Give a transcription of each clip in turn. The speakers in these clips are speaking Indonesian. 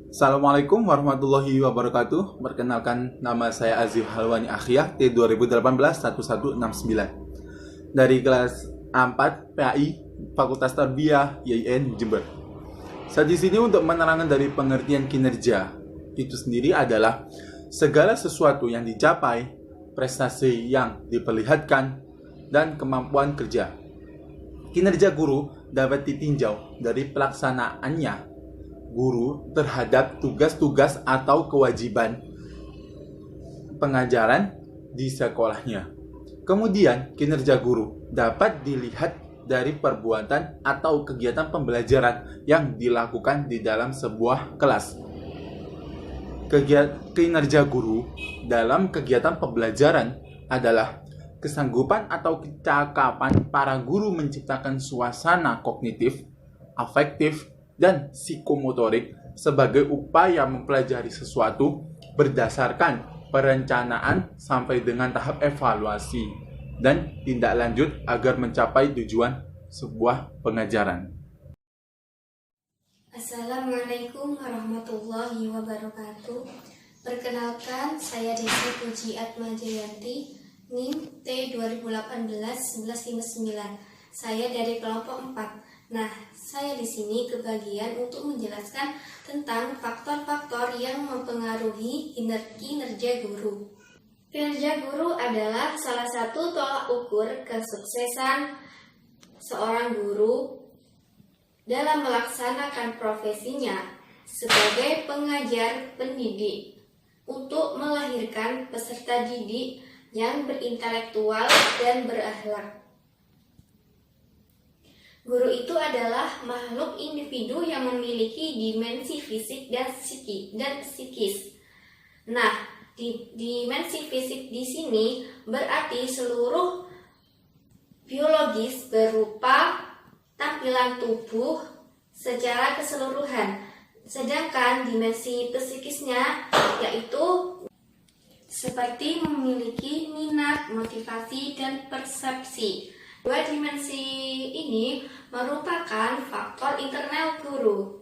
Assalamualaikum warahmatullahi wabarakatuh. Perkenalkan, nama saya Azif Halwani Akhiyah, T 2018-1169 dari kelas A4 PAI Fakultas Tarbiyah YIN Jember. Saya di sini untuk menerangkan dari pengertian kinerja. Itu sendiri adalah segala sesuatu yang dicapai, prestasi yang diperlihatkan, dan kemampuan kerja. Kinerja guru dapat ditinjau dari pelaksanaannya guru terhadap tugas-tugas atau kewajiban pengajaran di sekolahnya. Kemudian, kinerja guru dapat dilihat dari perbuatan atau kegiatan pembelajaran yang dilakukan di dalam sebuah kelas. Kinerja guru dalam kegiatan pembelajaran adalah kesanggupan atau kecakapan para guru menciptakan suasana kognitif, afektif, dan psikomotorik sebagai upaya mempelajari sesuatu berdasarkan perencanaan sampai dengan tahap evaluasi dan tindak lanjut agar mencapai tujuan sebuah pengajaran. Assalamualaikum warahmatullahi wabarakatuh. Perkenalkan, saya Desi Puji Atmajayanti, NIM T 2018-1159. Saya dari kelompok 4. Nah, saya di sini kebagian untuk menjelaskan tentang faktor-faktor yang mempengaruhi kinerja guru. Kinerja guru adalah salah satu tolak ukur kesuksesan seorang guru dalam melaksanakan profesinya sebagai pengajar pendidik untuk melahirkan peserta didik yang berintelektual dan berakhlak. Guru itu adalah makhluk individu yang memiliki dimensi fisik dan psikis. Nah, dimensi fisik di sini berarti seluruh biologis berupa tampilan tubuh secara keseluruhan. Sedangkan dimensi psikisnya yaitu seperti memiliki minat, motivasi, dan persepsi. Dua dimensi ini merupakan faktor internal guru.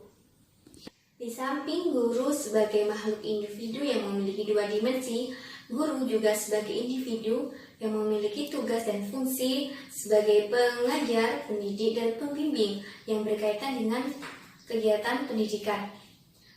Di samping guru sebagai makhluk individu yang memiliki dua dimensi, guru juga sebagai individu yang memiliki tugas dan fungsi sebagai pengajar, pendidik, dan pembimbing yang berkaitan dengan kegiatan pendidikan.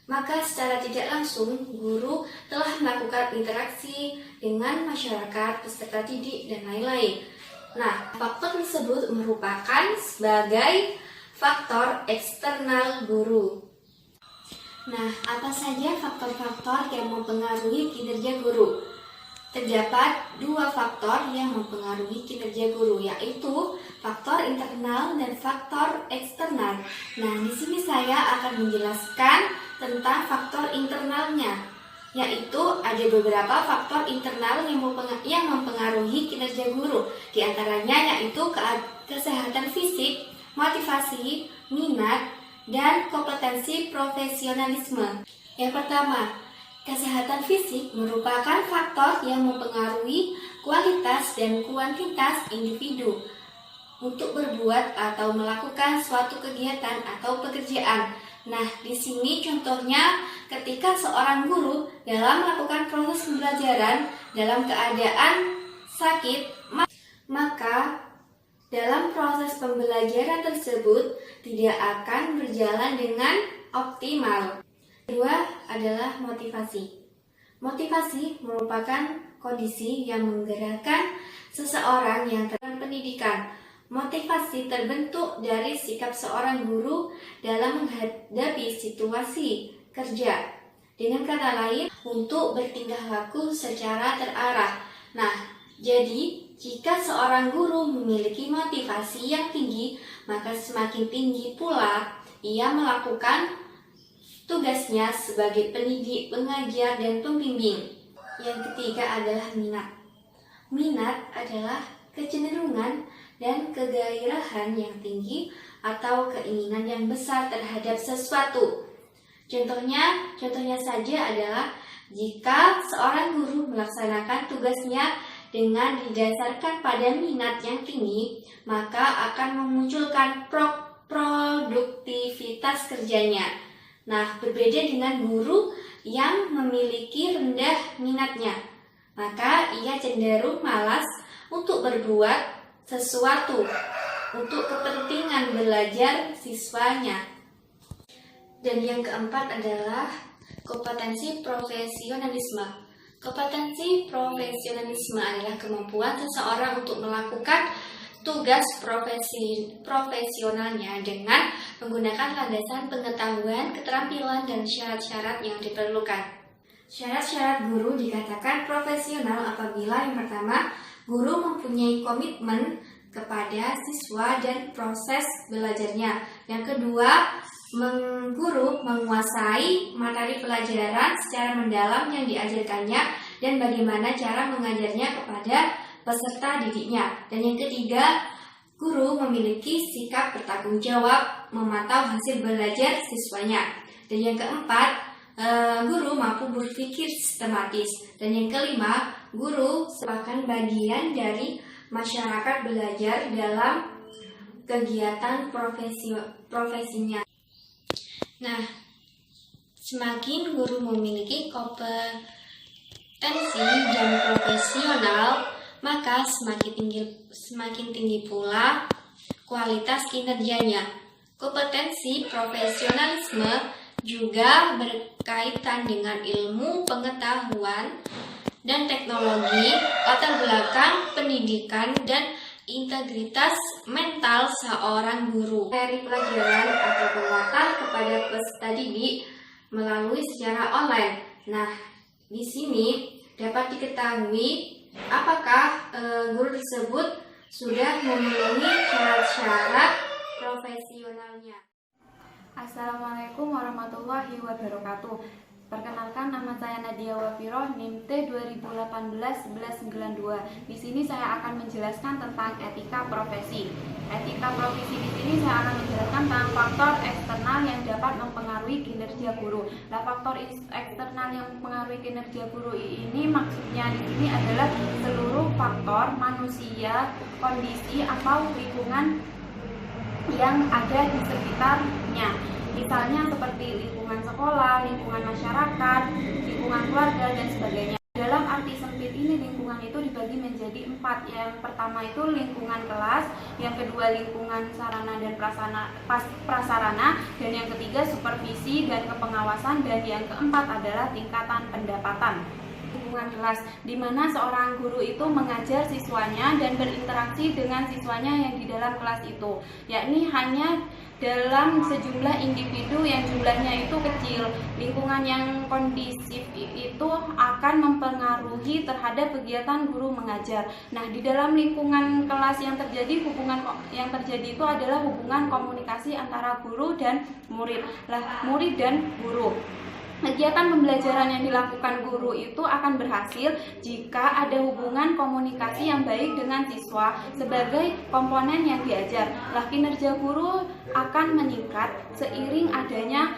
Maka secara tidak langsung, guru telah melakukan interaksi dengan masyarakat, peserta didik, dan lain-lain. Nah, faktor tersebut merupakan sebagai faktor eksternal guru. Nah, apa saja faktor-faktor yang mempengaruhi kinerja guru? Terdapat dua faktor yang mempengaruhi kinerja guru, yaitu faktor internal dan faktor eksternal. Nah, di sini saya akan menjelaskan tentang faktor internalnya, yaitu ada beberapa faktor internal yang mempengaruhi kinerja guru. Di antaranya yaitu kesehatan fisik, motivasi, minat, dan kompetensi profesionalisme. Yang pertama, kesehatan fisik merupakan faktor yang mempengaruhi kualitas dan kuantitas individu untuk berbuat atau melakukan suatu kegiatan atau pekerjaan. Nah, di sini contohnya ketika seorang guru dalam melakukan proses pembelajaran dalam keadaan sakit, maka dalam proses pembelajaran tersebut tidak akan berjalan dengan optimal. Kedua adalah motivasi. Motivasi merupakan kondisi yang menggerakkan seseorang yang terkena pendidikan. Motivasi terbentuk dari sikap seorang guru dalam menghadapi situasi kerja. Dengan kata lain, untuk bertingkah laku secara terarah. Nah, jadi jika seorang guru memiliki motivasi yang tinggi, maka semakin tinggi pula ia melakukan tugasnya sebagai pendidik, pengajar, dan pembimbing. Yang ketiga adalah minat. Minat adalah kecenderungan dan kegairahan yang tinggi atau keinginan yang besar terhadap sesuatu. Contohnya saja adalah jika seorang guru melaksanakan tugasnya dengan didasarkan pada minat yang tinggi, maka akan memunculkan produktivitas kerjanya. Nah, berbeda dengan guru yang memiliki rendah minatnya, maka ia cenderung malas untuk berbuat sesuatu untuk kepentingan belajar siswanya. Dan yang keempat adalah kompetensi profesionalisme. Kompetensi profesionalisme adalah kemampuan seseorang untuk melakukan tugas profesionalnya dengan menggunakan landasan pengetahuan, keterampilan, dan syarat-syarat yang diperlukan. Syarat-syarat guru dikatakan profesional apabila yang pertama, guru mempunyai komitmen kepada siswa dan proses belajarnya. Yang kedua, guru menguasai materi pelajaran secara mendalam yang diajarkannya dan bagaimana cara mengajarnya kepada peserta didiknya. Dan yang ketiga, guru memiliki sikap bertanggung jawab memantau hasil belajar siswanya. Dan yang keempat, guru mampu berpikir sistematis. Dan yang kelima, guru merupakan bagian dari masyarakat belajar dalam kegiatan profesinya. Nah, semakin guru memiliki kompetensi dan profesional, maka semakin tinggi pula kualitas kinerjanya. Kompetensi profesionalisme juga berkaitan dengan ilmu pengetahuan dan teknologi, latar belakang pendidikan, dan integritas mental seorang guru. Materi pelajaran atau penguatan kepada peserta didik melalui secara online. Nah, di sini dapat diketahui apakah guru tersebut sudah memenuhi syarat-syarat profesionalnya. Assalamualaikum warahmatullahi wabarakatuh. Perkenalkan, nama saya Nadia Wafiroh, NIM T 2018-1192. Di sini saya akan menjelaskan tentang etika profesi. Etika profesi di sini saya akan menjelaskan tentang faktor eksternal yang dapat mempengaruhi kinerja guru. Nah, faktor eksternal yang mempengaruhi kinerja guru ini maksudnya di sini adalah seluruh faktor manusia, kondisi atau lingkungan yang ada di sekitarnya. Misalnya seperti lingkungan sekolah, lingkungan masyarakat, lingkungan keluarga, dan sebagainya. Dalam arti sempit ini, lingkungan itu dibagi menjadi 4. Yang pertama itu lingkungan kelas, yang kedua lingkungan sarana dan prasarana, dan yang ketiga supervisi dan kepengawasan, dan yang keempat adalah tingkatan pendapatan. Lingkungan kelas, di mana seorang guru itu mengajar siswanya dan berinteraksi dengan siswanya yang di dalam kelas itu, yakni hanya dalam sejumlah individu yang jumlahnya itu kecil. Lingkungan yang kondisif itu akan mempengaruhi terhadap kegiatan guru mengajar. Nah, di dalam lingkungan kelas yang terjadi, hubungan yang terjadi itu adalah hubungan komunikasi antara guru dan murid. Murid dan guru. Kegiatan pembelajaran yang dilakukan guru itu akan berhasil jika ada hubungan komunikasi yang baik dengan siswa sebagai komponen yang diajar. Kinerja guru akan meningkat seiring adanya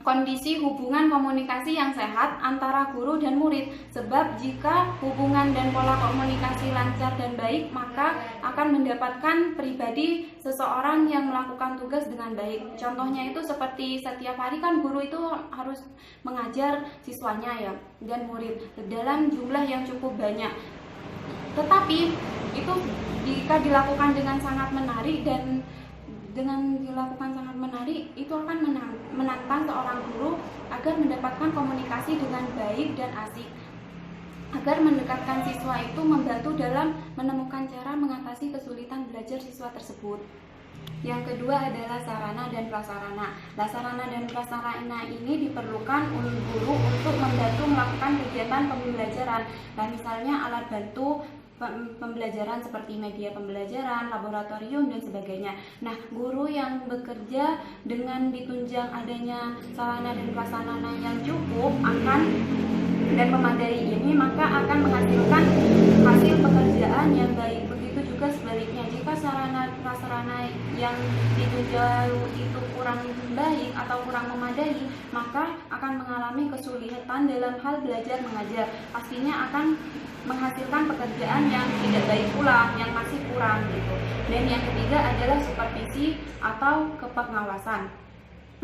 kondisi hubungan komunikasi yang sehat antara guru dan murid. Sebab jika hubungan dan pola komunikasi lancar dan baik, maka akan mendapatkan pribadi seseorang yang melakukan tugas dengan baik. Contohnya itu seperti setiap hari kan guru itu harus mengajar siswanya ya dan murid dalam jumlah yang cukup banyak. Tetapi itu jika dilakukan dengan sangat menarik itu akan menantang seorang guru agar mendapatkan komunikasi dengan baik dan asik, agar mendekatkan siswa itu membantu dalam menemukan cara mengatasi kesulitan belajar siswa tersebut. Yang kedua adalah sarana dan prasarana. Sarana dan prasarana ini diperlukan oleh guru untuk membantu melakukan kegiatan pembelajaran. Misalnya alat bantu pembelajaran seperti media pembelajaran, laboratorium, dan sebagainya. Guru yang bekerja dengan ditunjang adanya sarana dan prasarana yang cukup dan memadai ini, maka akan menghasilkan hasil pekerjaan yang baik. Begitu juga sebaliknya, jika sarana prasarana yang ditunjang itu kurang baik atau kurang memadai, maka akan mengalami kesulitan dalam hal belajar mengajar. Pastinya akan menghasilkan pekerjaan yang tidak baik pula, yang masih kurang gitu. Dan yang ketiga adalah supervisi atau kepengawasan.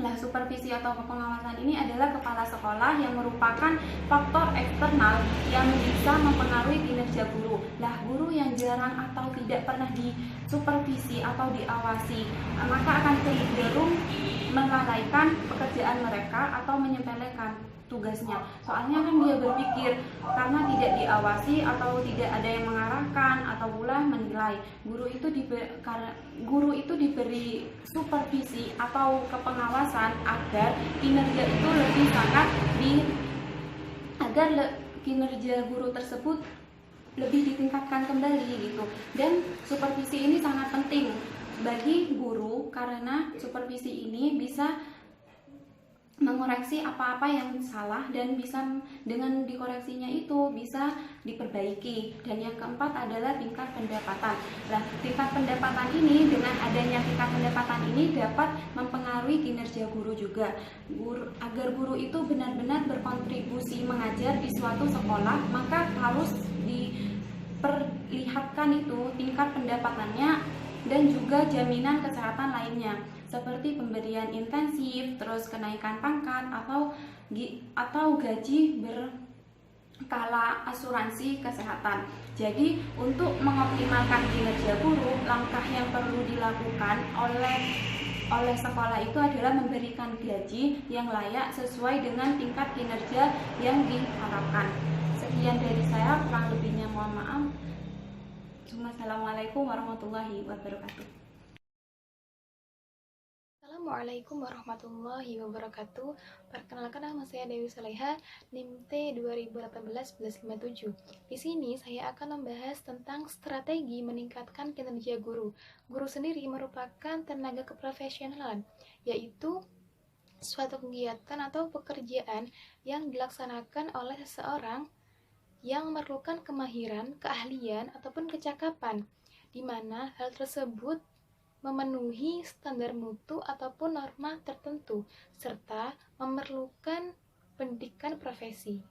Nah, supervisi atau pengawasan ini adalah kepala sekolah yang merupakan faktor eksternal yang bisa mempengaruhi kinerja guru. Nah, guru yang jarang atau tidak pernah disupervisi atau diawasi, maka akan cenderung melalaikan pekerjaan mereka atau menyepelekan tugasnya. Soalnya kan dia berpikir karena tidak diawasi atau tidak ada yang mengarahkan atau pula menilai. Guru itu diberi supervisi atau kepengawasan agar kinerja itu lebih sangat kinerja guru tersebut lebih ditingkatkan kembali gitu. Dan supervisi ini sangat penting bagi guru karena supervisi ini bisa mengoreksi apa-apa yang salah dan bisa dengan dikoreksinya itu bisa diperbaiki. Dan yang keempat adalah tingkat pendapatan. Nah, tingkat pendapatan ini, dengan adanya tingkat pendapatan ini dapat mempengaruhi kinerja guru juga. Agar guru itu benar-benar berkontribusi mengajar di suatu sekolah, maka harus diperlihatkan itu tingkat pendapatannya dan juga jaminan kesehatan lainnya, seperti pemberian intensif, terus kenaikan pangkat atau gaji berkala asuransi kesehatan. Jadi untuk mengoptimalkan kinerja guru, langkah yang perlu dilakukan oleh sekolah itu adalah memberikan gaji yang layak sesuai dengan tingkat kinerja yang diharapkan. Sekian dari saya, kurang lebihnya mohon maaf. Assalamualaikum warahmatullahi wabarakatuh. Assalamualaikum warahmatullahi wabarakatuh. Perkenalkan, nama saya Dewi Saleha, NIM T 2018-1157. Di sini saya akan membahas tentang strategi meningkatkan kinerja guru. Guru sendiri merupakan tenaga keprofesionalan, yaitu suatu kegiatan atau pekerjaan yang dilaksanakan oleh seseorang yang memerlukan kemahiran, keahlian, ataupun kecakapan, di mana hal tersebut memenuhi standar mutu ataupun norma tertentu, serta memerlukan pendidikan profesi.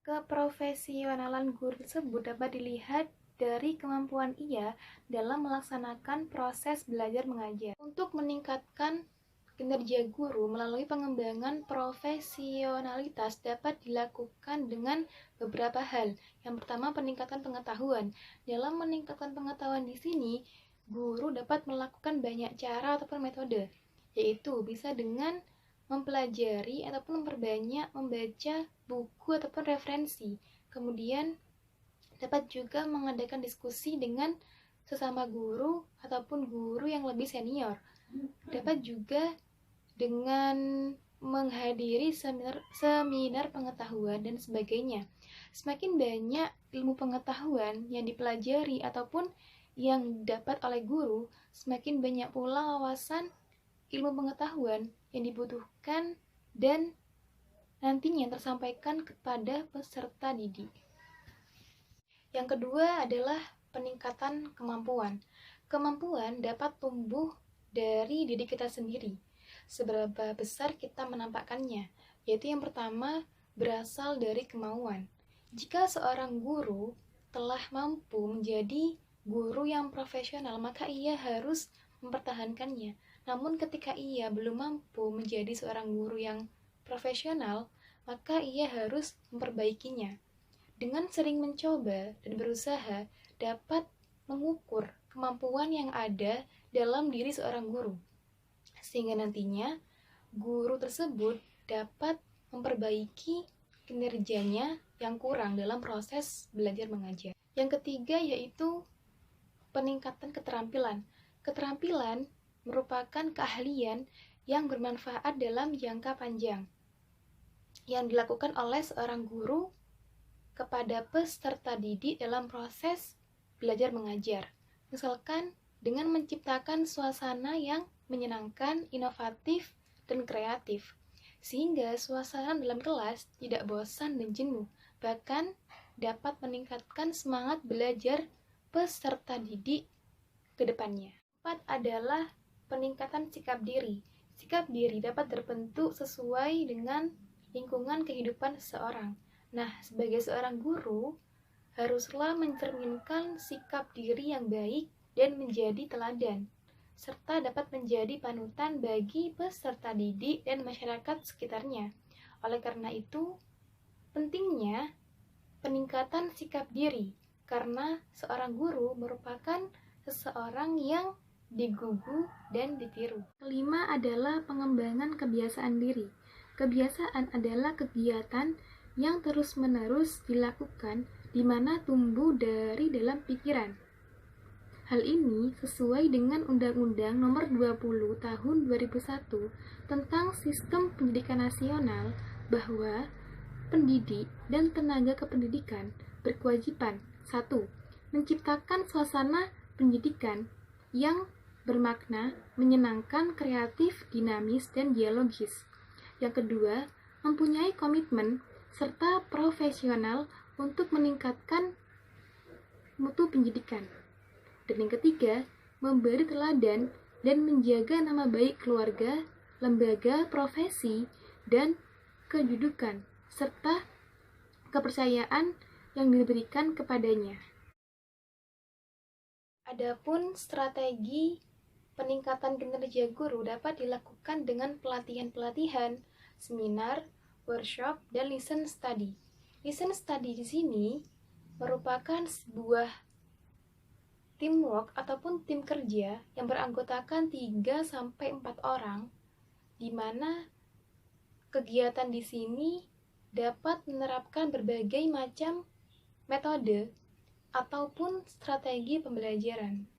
Keprofesionalan guru tersebut dapat dilihat dari kemampuan ia dalam melaksanakan proses belajar mengajar. Untuk meningkatkan kinerja guru melalui pengembangan profesionalitas dapat dilakukan dengan beberapa hal. Yang pertama, peningkatan pengetahuan. Dalam meningkatkan pengetahuan di sini, guru dapat melakukan banyak cara ataupun metode, yaitu bisa dengan mempelajari ataupun memperbanyak membaca buku ataupun referensi. Kemudian dapat juga mengadakan diskusi dengan sesama guru ataupun guru yang lebih senior. Dapat juga dengan menghadiri seminar pengetahuan dan sebagainya. Semakin banyak ilmu pengetahuan yang dipelajari ataupun yang dapat oleh guru, semakin banyak pula wawasan ilmu pengetahuan yang dibutuhkan dan nantinya tersampaikan kepada peserta didik. Yang kedua adalah peningkatan kemampuan. Kemampuan dapat tumbuh dari diri kita sendiri, seberapa besar kita menampakkannya, yaitu yang pertama berasal dari kemauan. Jika seorang guru telah mampu menjadi guru yang profesional, maka ia harus mempertahankannya. Namun ketika ia belum mampu menjadi seorang guru yang profesional, maka ia harus memperbaikinya. Dengan sering mencoba dan berusaha, dapat mengukur kemampuan yang ada dalam diri seorang guru, sehingga nantinya guru tersebut dapat memperbaiki kinerjanya yang kurang dalam proses belajar mengajar. Yang ketiga yaitu peningkatan keterampilan. Keterampilan merupakan keahlian yang bermanfaat dalam jangka panjang yang dilakukan oleh seorang guru kepada peserta didik dalam proses belajar mengajar. Misalkan dengan menciptakan suasana yang menyenangkan, inovatif, dan kreatif, sehingga suasana dalam kelas tidak bosan dan jenuh, bahkan dapat meningkatkan semangat belajar peserta didik ke depannya. 4 adalah peningkatan sikap diri. Sikap diri dapat terbentuk sesuai dengan lingkungan kehidupan seseorang. Nah, sebagai seorang guru, haruslah mencerminkan sikap diri yang baik dan menjadi teladan. serta dapat menjadi panutan bagi peserta didik dan masyarakat sekitarnya. Oleh karena itu, pentingnya peningkatan sikap diri, karena seorang guru merupakan seseorang yang digugu dan ditiru. Kelima adalah pengembangan kebiasaan diri. Kebiasaan adalah kegiatan yang terus-menerus dilakukan di mana tumbuh dari dalam pikiran. Hal ini sesuai dengan Undang-Undang Nomor 20 Tahun 2001 tentang Sistem Pendidikan Nasional, bahwa pendidik dan tenaga kependidikan berkewajiban 1. Menciptakan suasana pendidikan yang bermakna, menyenangkan, kreatif, dinamis, dan dialogis. Yang kedua, mempunyai komitmen serta profesional untuk meningkatkan mutu pendidikan. Dan yang ketiga, memberi teladan dan menjaga nama baik keluarga, lembaga, profesi, dan kedudukan, serta kepercayaan yang diberikan kepadanya. Adapun strategi peningkatan kinerja guru dapat dilakukan dengan pelatihan-pelatihan, seminar, workshop, dan listen study. Listen study di sini merupakan sebuah teamwork ataupun tim kerja yang beranggotakan 3-4 orang, di mana kegiatan di sini dapat menerapkan berbagai macam metode ataupun strategi pembelajaran.